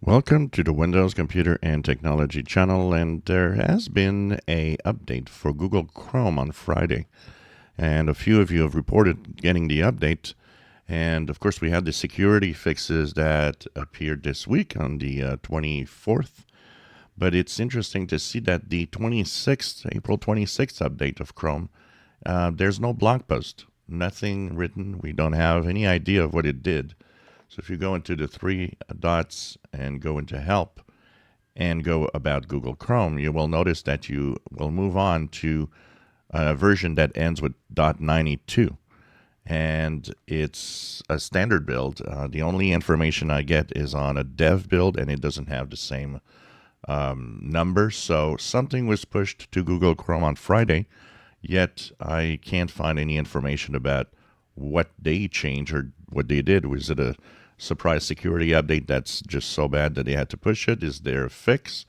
Welcome to the Windows Computer and Technology channel, and there has been a update for Google Chrome on Friday, and a few of you have reported getting the update. And of course, we had the security fixes that appeared this week on the 24th. But it's interesting to see that the April 26th update of Chrome, there's no blog post, nothing written. We don't have any idea of what it did. So if you go into the three dots and go into Help and go about Google Chrome, you will notice that you will move on to a version that ends with .92. And it's a standard build. The only information I get is on a dev build, and it doesn't have the same number. So something was pushed to Google Chrome on Friday, yet I can't find any information about what they changed or what they did. Was it a surprise security update that's just so bad that they had to push it? Is there a fix?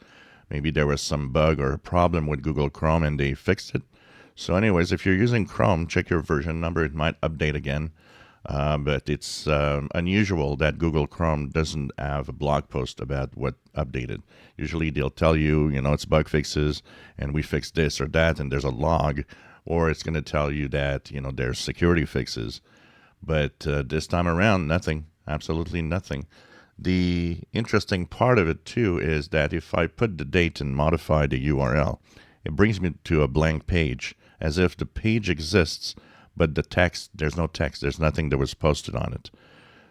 Maybe there was some bug or a problem with Google Chrome and they fixed it. So anyways, if you're using Chrome, check your version number. It might update again. But it's unusual that Google Chrome doesn't have a blog post about what updated. Usually they'll tell you, it's bug fixes and we fixed this or that, and there's a log, or it's going to tell you that, there's security fixes. But this time around, nothing, absolutely nothing. The interesting part of it, too, is that if I put the date and modify the URL, it brings me to a blank page, as if the page exists, but the text, there's no text. There's nothing that was posted on it.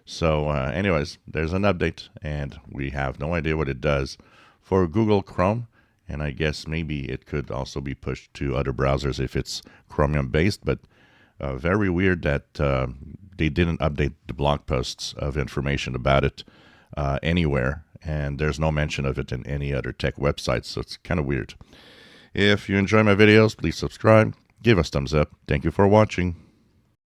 So anyways, there's an update, and we have no idea what it does for Google Chrome. And I guess maybe it could also be pushed to other browsers if it's Chromium-based. But very weird that they didn't update the blog posts of information about it anywhere. And there's no mention of it in any other tech websites. So it's kind of weird. If you enjoy my videos, please subscribe. Give us thumbs up. Thank you for watching.